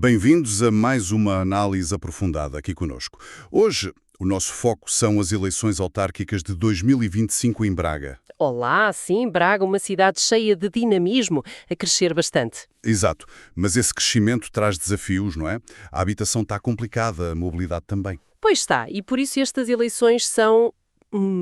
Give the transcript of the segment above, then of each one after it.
Bem-vindos a mais uma análise aprofundada aqui conosco. Hoje, o nosso foco são as eleições autárquicas de 2025 em Braga. Olá, sim, Braga, uma cidade cheia de dinamismo, a crescer bastante. Exato, mas esse crescimento traz desafios, não é? A habitação está complicada, a mobilidade também. Pois está, e por isso estas eleições são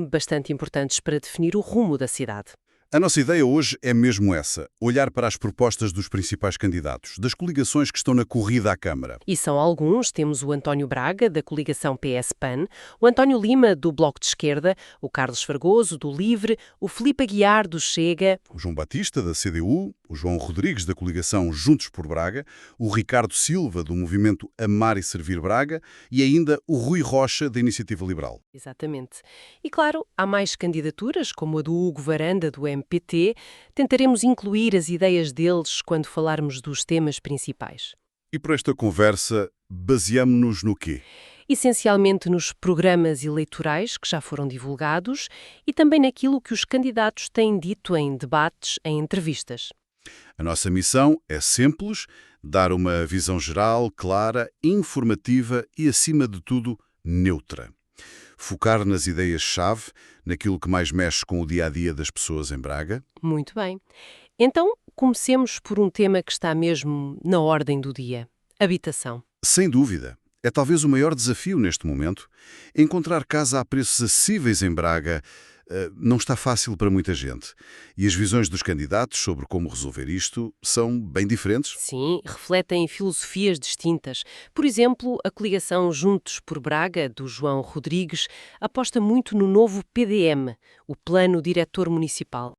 bastante importantes para definir o rumo da cidade. A nossa ideia hoje é mesmo essa, olhar para as propostas dos principais candidatos, das coligações que estão na corrida à Câmara. E são alguns, temos o António Braga, da coligação PS-PAN, o António Lima, do Bloco de Esquerda, o Carlos Fragoso, do LIVRE, o Filipe Aguiar, do Chega, O João Batista, da CDU, o João Rodrigues, da coligação Juntos por Braga, o Ricardo Silva, do movimento Amar e Servir Braga e ainda o Rui Rocha, da Iniciativa Liberal. exatamente. E claro, há mais candidaturas, como a do Hugo Varanda, do MPT, tentaremos incluir as ideias deles quando falarmos dos temas principais. E para esta conversa, baseamo-nos no quê? Essencialmente nos programas eleitorais que já foram divulgados e também naquilo que os candidatos têm dito em debates, em entrevistas. A nossa missão é simples, dar uma visão geral, clara, informativa e, acima de tudo, neutra. Focar nas ideias-chave, naquilo que mais mexe com o dia-a-dia das pessoas em Braga. Muito bem. Então, comecemos por um tema que está mesmo na ordem do dia: habitação. Sem dúvida. É talvez o maior desafio neste momento. Encontrar casa a preços acessíveis em Braga não está fácil para muita gente. E as visões dos candidatos sobre como resolver isto são bem diferentes. Sim, refletem filosofias distintas. Por exemplo, a coligação Juntos por Braga, do João Rodrigues, aposta muito no novo PDM, o Plano Diretor Municipal.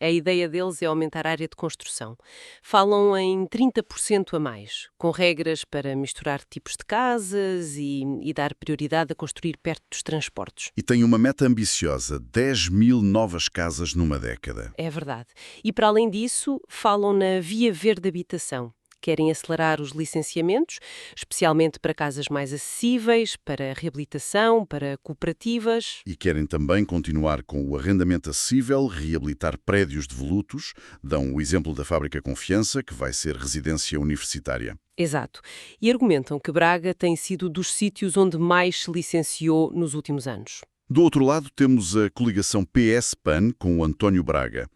A ideia deles é aumentar a área de construção. Falam em 30% a mais, com regras para misturar tipos de casas e dar prioridade a construir perto dos transportes. E tem uma meta ambiciosa, 10.000 novas casas numa década. É verdade. E para além disso, falam na Via Verde Habitação. Querem acelerar os licenciamentos, especialmente para casas mais acessíveis, para reabilitação, para cooperativas. E querem também continuar com o arrendamento acessível, reabilitar prédios devolutos, dão o exemplo da Fábrica Confiança, que vai ser residência universitária. Exato. E argumentam que Braga tem sido dos sítios onde mais se licenciou nos últimos anos. Do outro lado, temos a coligação PS-PAN com o António Braga.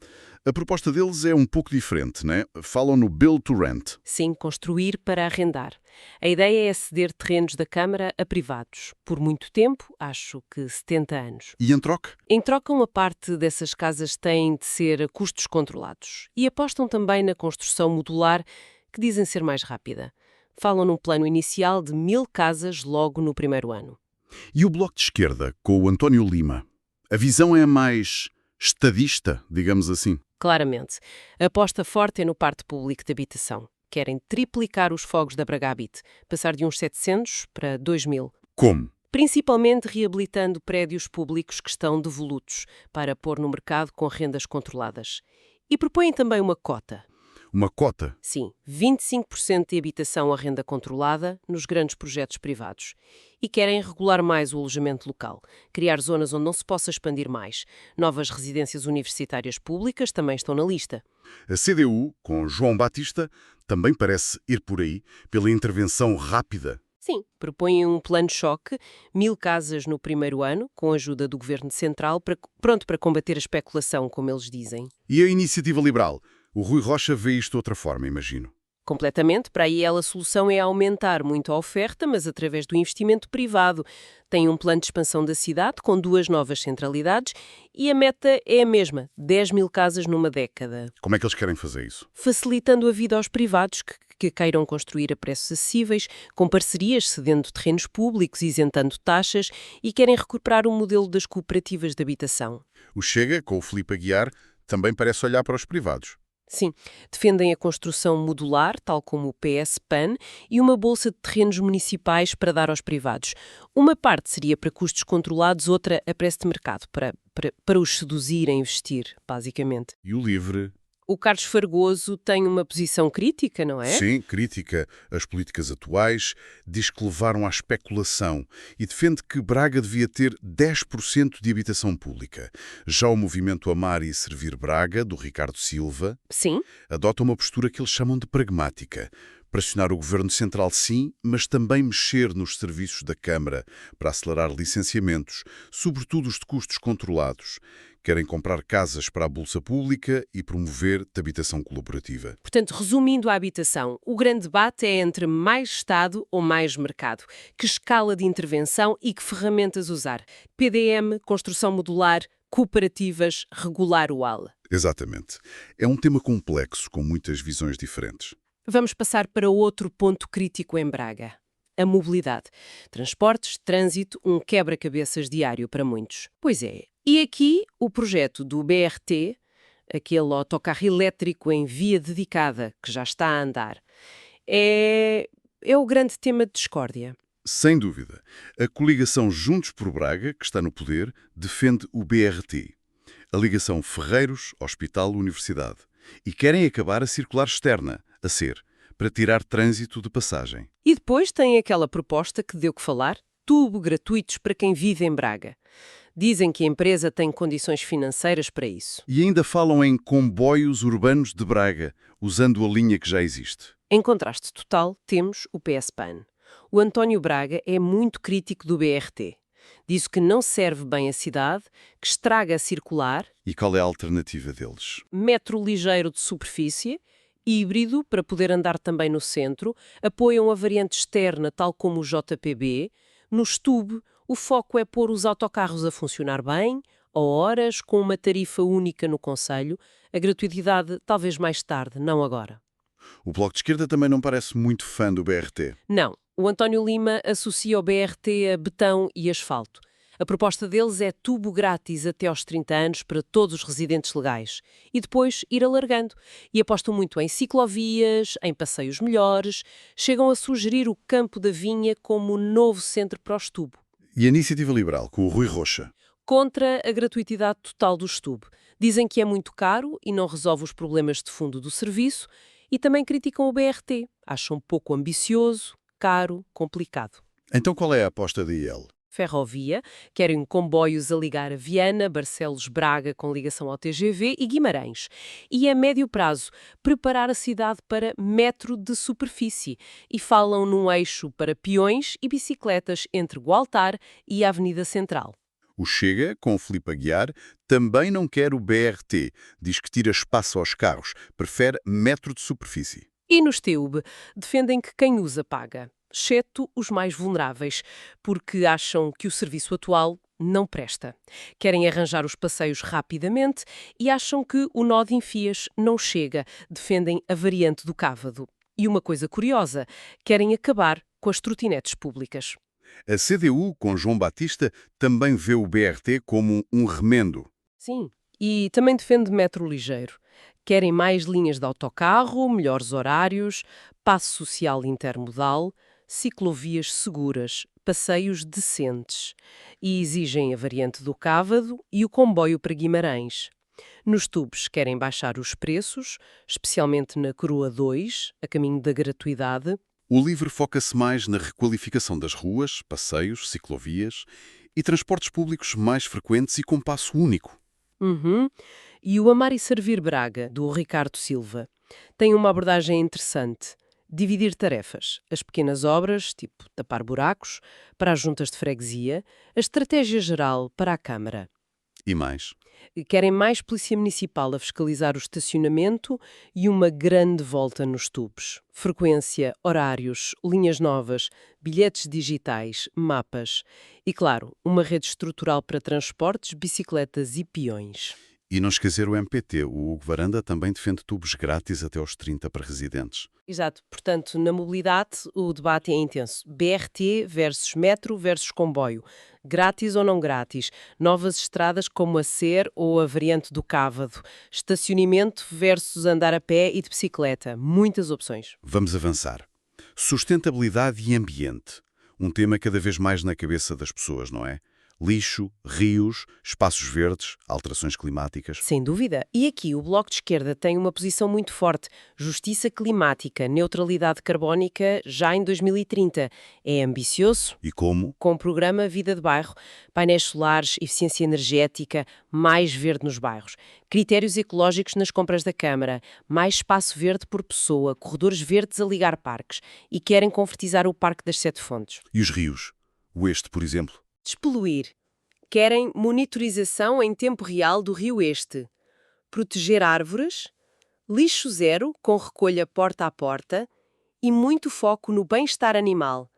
A proposta deles é um pouco diferente, né? Falam no Build to Rent. Sim, construir para arrendar. A ideia é ceder terrenos da Câmara a privados. Por muito tempo, acho que 70 anos. E em troca? Em troca, uma parte dessas casas tem de ser a custos controlados. E apostam também na construção modular, que dizem ser mais rápida. Falam num plano inicial de 1.000 casas logo no primeiro ano. E o Bloco de Esquerda, com o António Lima? A visão é mais estadista, digamos assim. Claramente. A aposta forte é no parque público de habitação. Querem triplicar os fogos da Bragabit, passar de uns 700 para 2.000. Como? Principalmente reabilitando prédios públicos que estão devolutos, para pôr no mercado com rendas controladas. E propõem também uma cota. Uma cota? Sim, 25% de habitação à renda controlada nos grandes projetos privados. E querem regular mais o alojamento local, criar zonas onde não se possa expandir mais. Novas residências universitárias públicas também estão na lista. A CDU, com João Batista, também parece ir por aí, pela intervenção rápida. Sim, propõem um plano-choque, 1.000 casas no primeiro ano, com a ajuda do Governo Central, pronto para combater a especulação, como eles dizem. E a Iniciativa Liberal? O Rui Rocha vê isto de outra forma, imagino. Completamente. Para aí a solução é aumentar muito a oferta, mas através do investimento privado. Tem um plano de expansão da cidade, com 2 novas centralidades, e a meta é a mesma, 10.000 casas numa década. Como é que eles querem fazer isso? Facilitando a vida aos privados que queiram construir a preços acessíveis, com parcerias cedendo terrenos públicos, isentando taxas, e querem recuperar o modelo das cooperativas de habitação. O Chega, com o Filipe Aguiar, também parece olhar para os privados. Sim, defendem a construção modular, tal como o PS-PAN, e uma bolsa de terrenos municipais para dar aos privados. Uma parte seria para custos controlados, outra a preço de mercado, para os seduzir a investir, basicamente. E o LIVRE? O Carlos Fragoso tem uma posição crítica, não é? Sim, crítica às políticas atuais, diz que levaram à especulação e defende que Braga devia ter 10% de habitação pública. Já o movimento Amar e Servir Braga, do Ricardo Silva, Sim. adota uma postura que eles chamam de pragmática. Pressionar o Governo Central sim, mas também mexer nos serviços da Câmara para acelerar licenciamentos, sobretudo os de custos controlados. Querem comprar casas para a Bolsa Pública e promover de habitação colaborativa. Portanto, resumindo a habitação, o grande debate é entre mais Estado ou mais mercado. Que escala de intervenção e que ferramentas usar? PDM, construção modular, cooperativas, regular o AL. Exatamente. É um tema complexo, com muitas visões diferentes. Vamos passar para outro ponto crítico em Braga. A mobilidade. Transportes, trânsito, um quebra-cabeças diário para muitos. Pois é. E aqui o projeto do BRT, aquele autocarro elétrico em via dedicada, que já está a andar, é o grande tema de discórdia. Sem dúvida. A coligação Juntos por Braga, que está no poder, defende o BRT. A ligação Ferreiros-Hospital-Universidade. E querem acabar a circular externa, a ser, para tirar trânsito de passagem. E depois tem aquela proposta que deu que falar, tubo gratuitos para quem vive em Braga. Dizem que a empresa tem condições financeiras para isso. E ainda falam em comboios urbanos de Braga, usando a linha que já existe. Em contraste total, temos o PSPAN. O António Braga é muito crítico do BRT. Diz que não serve bem a cidade, que estraga a circular. E qual é a alternativa deles? Metro ligeiro de superfície, híbrido para poder andar também no centro, apoiam a variante externa tal como o JPB. No STUB, o foco é pôr os autocarros a funcionar bem, a horas, com uma tarifa única no concelho, a gratuidade talvez mais tarde, não agora. O Bloco de Esquerda também não parece muito fã do BRT. Não. O António Lima associa o BRT a betão e asfalto. A proposta deles é tubo grátis até aos 30 anos para todos os residentes legais e depois ir alargando. E apostam muito em ciclovias, em passeios melhores, chegam a sugerir o Campo da Vinha como novo centro para o STUB. E a Iniciativa Liberal, com o Rui Rocha? Contra a gratuidade total do STUB. Dizem que é muito caro e não resolve os problemas de fundo do serviço e também criticam o BRT. Acham pouco ambicioso, caro, complicado. Então qual é a aposta da IEL? Ferrovia, querem comboios a ligar a Viana, Barcelos, Braga com ligação ao TGV e Guimarães. E a médio prazo, preparar a cidade para metro de superfície e falam num eixo para peões e bicicletas entre Gualtar e a Avenida Central. O Chega, com o Filipe Aguiar, também não quer o BRT. Diz que tira espaço aos carros, prefere metro de superfície. E nos TUB, defendem que quem usa paga, exceto os mais vulneráveis, porque acham que o serviço atual não presta. Querem arranjar os passeios rapidamente e acham que o nó de Enfias não chega. Defendem a variante do Cávado. E uma coisa curiosa, querem acabar com as trotinetes públicas. A CDU, com João Batista, também vê o BRT como um remendo. Sim, e também defende metro ligeiro. Querem mais linhas de autocarro, melhores horários, passe social intermodal, ciclovias seguras, passeios decentes. E exigem a variante do Cávado e o comboio para Guimarães. Nos tubos querem baixar os preços, especialmente na Coroa 2, a caminho da gratuidade. O LIVRE foca-se mais na requalificação das ruas, passeios, ciclovias e transportes públicos mais frequentes e com passo único. E o Amar e Servir Braga, do Ricardo Silva, tem uma abordagem interessante. Dividir tarefas. As pequenas obras, tipo tapar buracos, para as juntas de freguesia, a estratégia geral para a Câmara. E mais? Querem mais polícia municipal a fiscalizar o estacionamento e uma grande volta nos tubos. Frequência, horários, linhas novas, bilhetes digitais, mapas. E, claro, uma rede estrutural para transportes, bicicletas e peões. E não esquecer o MPT. O Hugo Varanda também defende tubos grátis até aos 30 para residentes. Exato. Portanto, na mobilidade, o debate é intenso. BRT versus metro versus comboio. Grátis ou não grátis. Novas estradas como a SER ou a variante do Cávado. Estacionamento versus andar a pé e de bicicleta. Muitas opções. Vamos avançar. Sustentabilidade e ambiente. Um tema cada vez mais na cabeça das pessoas, não é? Lixo, rios, espaços verdes, alterações climáticas. Sem dúvida. E aqui o Bloco de Esquerda tem uma posição muito forte. Justiça climática, neutralidade carbónica já em 2030. É ambicioso? E como? Com o programa Vida de Bairro, painéis solares, eficiência energética, mais verde nos bairros, critérios ecológicos nas compras da Câmara, mais espaço verde por pessoa, corredores verdes a ligar parques e querem convertizar o Parque das Sete Fontes. E os rios? O Este, por exemplo. Despoluir. Querem monitorização em tempo real do Rio Este. Proteger árvores, lixo zero com recolha porta a porta e muito foco no bem-estar animal.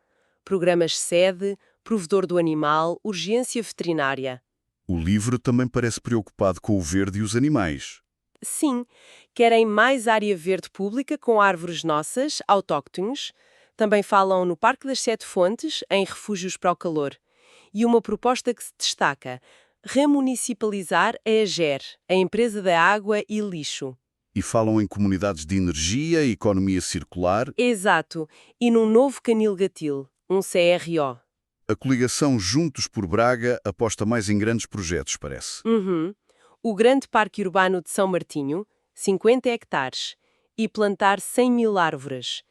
Programas sede, provedor do animal, urgência veterinária. O livro também parece preocupado com o verde e os animais. Sim, querem mais área verde pública com árvores nossas, autóctones. Também falam no Parque das Sete Fontes, em refúgios para o calor. E uma proposta que se destaca: remunicipalizar a AGER, a Empresa da Água e Lixo. E falam em comunidades de energia e economia circular. Exato, e num novo canil Gatil, um CRO. A coligação Juntos por Braga aposta mais em grandes projetos, parece. O Grande Parque Urbano de São Martinho, 50 hectares, e plantar 100.000 árvores.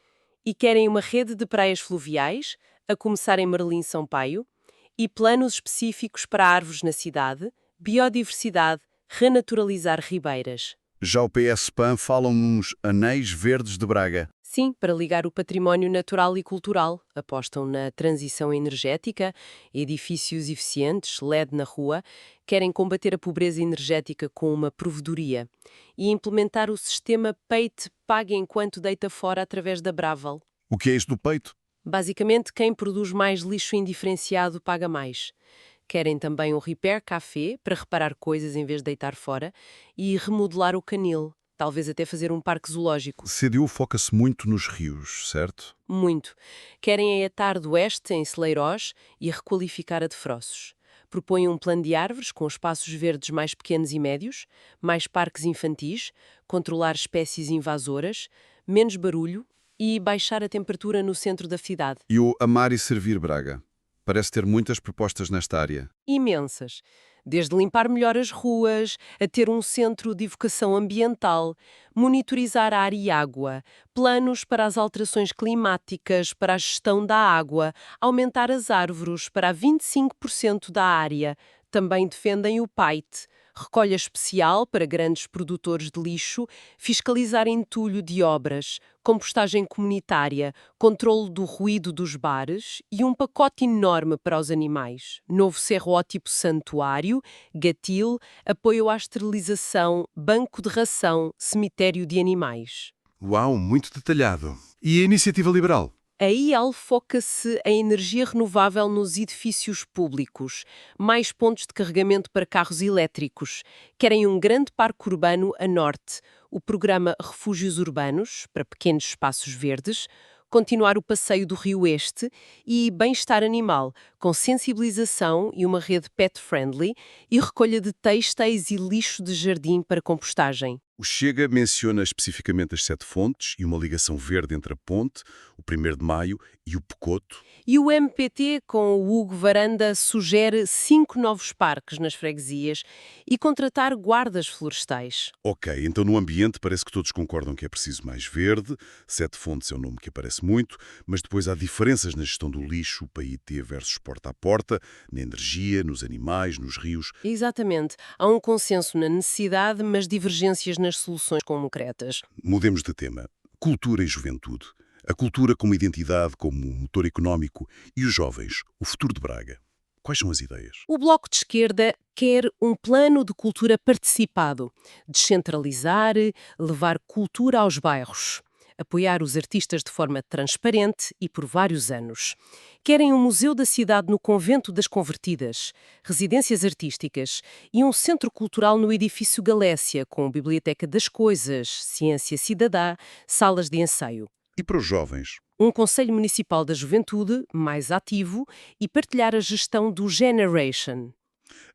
E querem uma rede de praias fluviais, a começar em Marlim, São Paio, e planos específicos para árvores na cidade, biodiversidade, renaturalizar ribeiras. Já o PS-PAN falam nos Anéis Verdes de Braga. Sim, para ligar o património natural e cultural. Apostam na transição energética, edifícios eficientes, LED na rua, querem combater a pobreza energética com uma provedoria e implementar o sistema Peite Pague Enquanto Deita Fora através da Bravel. O que é isso do peito? Basicamente, quem produz mais lixo indiferenciado paga mais. Querem também um repair café para reparar coisas em vez de deitar fora e remodelar o canil, talvez até fazer um parque zoológico. CDU foca-se muito nos rios, certo? Muito. Querem a Etar do Oeste, em Celeiros, e requalificar a de Froços. Propõem um plano de árvores com espaços verdes mais pequenos e médios, mais parques infantis, controlar espécies invasoras, menos barulho e baixar a temperatura no centro da cidade. E o Amar e Servir Braga? Parece ter muitas propostas nesta área. Imensas. Desde limpar melhor as ruas, a ter um centro de educação ambiental, monitorizar ar e água, planos para as alterações climáticas, para a gestão da água, aumentar as árvores para 25% da área. Também defendem o PAIT, recolha especial para grandes produtores de lixo, fiscalizar entulho de obras, compostagem comunitária, controle do ruído dos bares e um pacote enorme para os animais. Novo serrótipo santuário, gatil, apoio à esterilização, banco de ração, cemitério de animais. Uau, muito detalhado. E a iniciativa liberal? A IEL foca-se em energia renovável nos edifícios públicos, mais pontos de carregamento para carros elétricos. Querem um grande parque urbano a norte, o programa Refúgios Urbanos, para pequenos espaços verdes, continuar o passeio do Rio Este e bem-estar animal, com sensibilização e uma rede pet-friendly e recolha de têxteis e lixo de jardim para compostagem. O Chega menciona especificamente as Sete Fontes e uma ligação verde entre a Ponte, o 1º de Maio e o Pecoto. E o MPT, com o Hugo Varanda, sugere 5 novos parques nas freguesias e contratar guardas florestais. Ok, então no ambiente parece que todos concordam que é preciso mais verde, Sete Fontes é um nome que aparece muito, mas depois há diferenças na gestão do lixo, PIT versus porta a porta, na energia, nos animais, nos rios. Exatamente. Há um consenso na necessidade, mas divergências nas soluções concretas. Mudemos de tema. Cultura e juventude. A cultura como identidade, como motor económico e os jovens, o futuro de Braga. Quais são as ideias? O Bloco de Esquerda quer um plano de cultura participado, descentralizar, levar cultura aos bairros, apoiar os artistas de forma transparente e por vários anos. Querem um museu da cidade no Convento das Convertidas, residências artísticas e um centro cultural no edifício Galécia, com Biblioteca das Coisas, Ciência Cidadã, salas de ensaio. E para os jovens? Um Conselho Municipal da Juventude mais ativo e partilhar a gestão do Generation.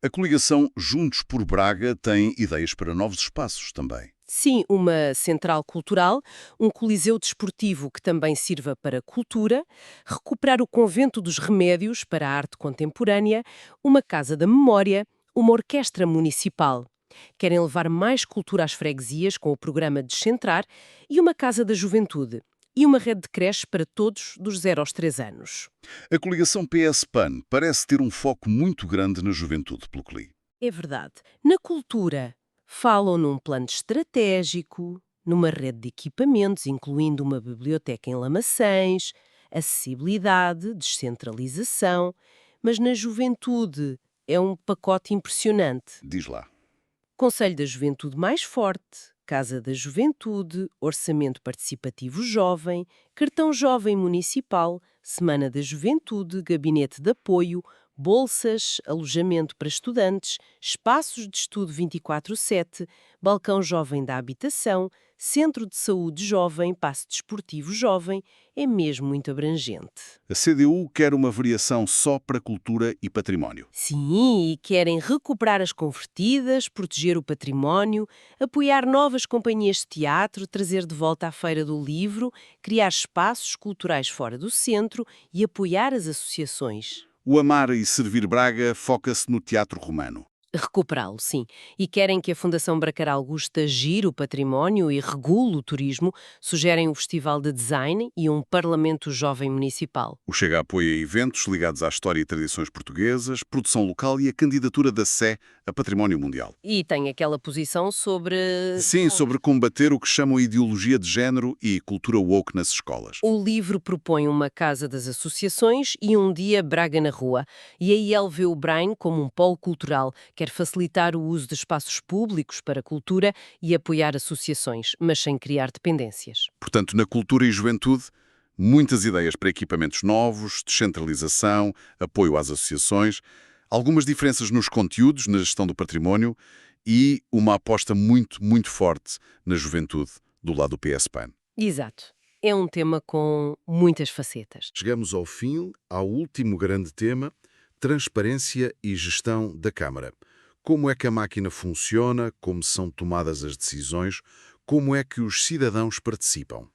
A coligação Juntos por Braga tem ideias para novos espaços também. Sim, uma central cultural, um coliseu desportivo que também sirva para cultura, recuperar o convento dos remédios para a arte contemporânea, uma casa da memória, uma orquestra municipal. Querem levar mais cultura às freguesias com o programa Descentrar e uma casa da juventude. E uma rede de creches para todos dos 0 aos 3 anos. A coligação PS-PAN parece ter um foco muito grande na juventude, pelo que li. É verdade. Na cultura, falam num plano estratégico, numa rede de equipamentos, incluindo uma biblioteca em Lamaçães, acessibilidade, descentralização, mas na juventude é um pacote impressionante. Diz lá. Conselho da Juventude mais forte, Casa da Juventude, Orçamento Participativo Jovem, Cartão Jovem Municipal, Semana da Juventude, Gabinete de Apoio, bolsas, alojamento para estudantes, espaços de estudo 24/7, Balcão Jovem da Habitação, Centro de Saúde Jovem, Passe Desportivo Jovem, é mesmo muito abrangente. A CDU quer uma variação só para cultura e património. Sim, e querem recuperar as convertidas, proteger o património, apoiar novas companhias de teatro, trazer de volta a Feira do Livro, criar espaços culturais fora do centro e apoiar as associações. O Amar e Servir Braga foca-se no teatro romano. Recuperá-lo, sim. E querem que a Fundação Bracar Augusta gire o património e regule o turismo, sugerem um festival de design e um parlamento jovem municipal. O Chega apoia eventos ligados à história e tradições portuguesas, produção local e a candidatura da Sé a Património Mundial. E tem aquela posição sobre... Sim, sobre combater o que chamam ideologia de género e cultura woke nas escolas. O livro propõe uma casa das associações e um dia Braga na rua. E aí ele vê o Brain como um polo cultural, quer facilitar o uso de espaços públicos para a cultura e apoiar associações, mas sem criar dependências. Portanto, na cultura e juventude, muitas ideias para equipamentos novos, descentralização, apoio às associações, algumas diferenças nos conteúdos, na gestão do património e uma aposta muito, muito forte na juventude do lado do PS-PAN. Exato. É um tema com muitas facetas. Chegamos ao fim, ao último grande tema, transparência e gestão da Câmara. Como é que a máquina funciona, como são tomadas as decisões, como é que os cidadãos participam.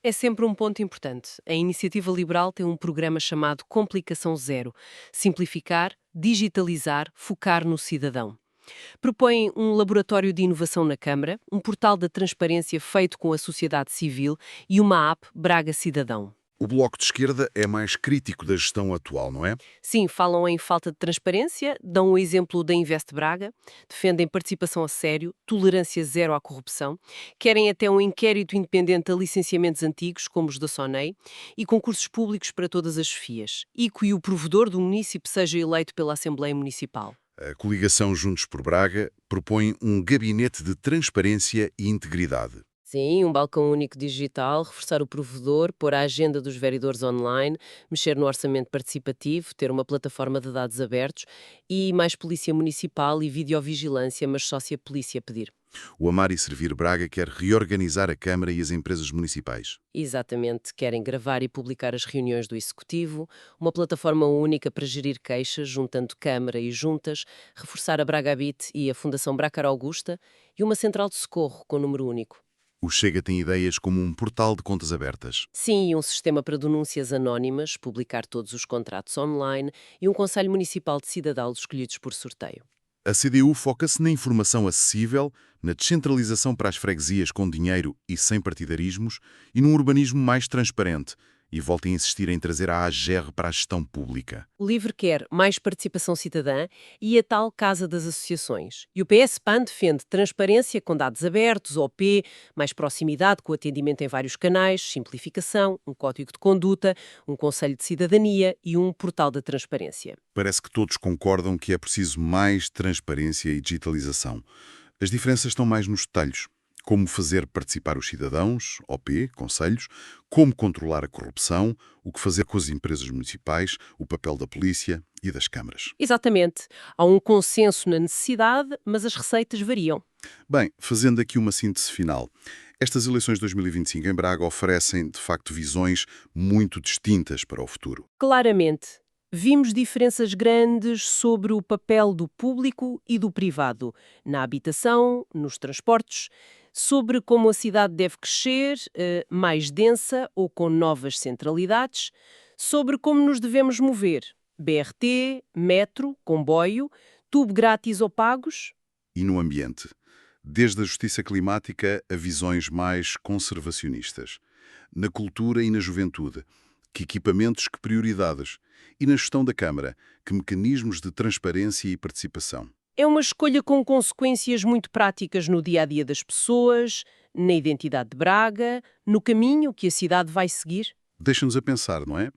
É sempre um ponto importante. A Iniciativa Liberal tem um programa chamado Complicação Zero. Simplificar, digitalizar, focar no cidadão. Propõem um laboratório de inovação na Câmara, um portal da transparência feito com a sociedade civil e uma app Braga Cidadão. O Bloco de Esquerda é mais crítico da gestão atual, não é? Sim, falam em falta de transparência, dão o exemplo da Invest Braga, defendem participação a sério, tolerância zero à corrupção, querem até um inquérito independente a licenciamentos antigos, como os da SONEI, e concursos públicos para todas as chefias, e que o provedor do município seja eleito pela Assembleia Municipal. A coligação Juntos por Braga propõe um gabinete de transparência e integridade. Sim, um balcão único digital, reforçar o provedor, pôr a agenda dos vereadores online, mexer no orçamento participativo, ter uma plataforma de dados abertos e mais polícia municipal e videovigilância, mas só se a polícia pedir. O Amar e Servir Braga quer reorganizar a Câmara e as empresas municipais. Exatamente, querem gravar e publicar as reuniões do Executivo, uma plataforma única para gerir queixas, juntando Câmara e juntas, reforçar a Braga Habite e a Fundação Bracar Augusta e uma central de socorro com número único. O Chega tem ideias como um portal de contas abertas. Sim, e um sistema para denúncias anónimas, publicar todos os contratos online e um Conselho Municipal de Cidadãos escolhidos por sorteio. A CDU foca-se na informação acessível, na descentralização para as freguesias com dinheiro e sem partidarismos e num urbanismo mais transparente. E volta a insistir em trazer a AGR para a gestão pública. O LIVRE quer mais participação cidadã e a tal Casa das Associações. E o PS-PAN defende transparência com dados abertos, OP, mais proximidade com o atendimento em vários canais, simplificação, um código de conduta, um conselho de cidadania e um portal da transparência. Parece que todos concordam que é preciso mais transparência e digitalização. As diferenças estão mais nos detalhes. Como fazer participar os cidadãos, OP, conselhos, como controlar a corrupção, o que fazer com as empresas municipais, o papel da polícia e das câmaras. Exatamente. Há um consenso na necessidade, mas as receitas variam. Bem, fazendo aqui uma síntese final. Estas eleições de 2025 em Braga oferecem, de facto, visões muito distintas para o futuro. Claramente. Vimos diferenças grandes sobre o papel do público e do privado, na habitação, nos transportes. sobre como a cidade deve crescer, mais densa ou com novas centralidades, sobre como nos devemos mover, BRT, metro, comboio, tubo grátis ou pagos. E no ambiente, desde a justiça climática a visões mais conservacionistas. Na cultura e na juventude, que equipamentos, que prioridades. E na gestão da Câmara, que mecanismos de transparência e participação. É uma escolha com consequências muito práticas no dia a dia das pessoas, na identidade de Braga, no caminho que a cidade vai seguir. Deixa-nos a pensar, não é?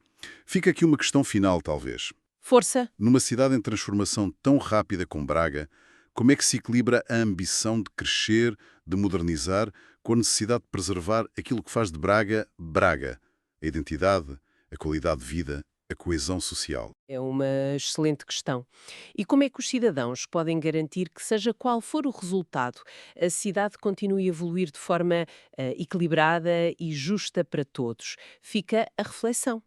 Fica aqui uma questão final, talvez. Força! Numa cidade em transformação tão rápida como Braga, como é que se equilibra a ambição de crescer, de modernizar, com a necessidade de preservar aquilo que faz de Braga, Braga? A identidade, a qualidade de vida, a coesão social. É uma excelente questão. E como é que os cidadãos podem garantir que, seja qual for o resultado, a cidade continue a evoluir de forma equilibrada e justa para todos? Fica a reflexão.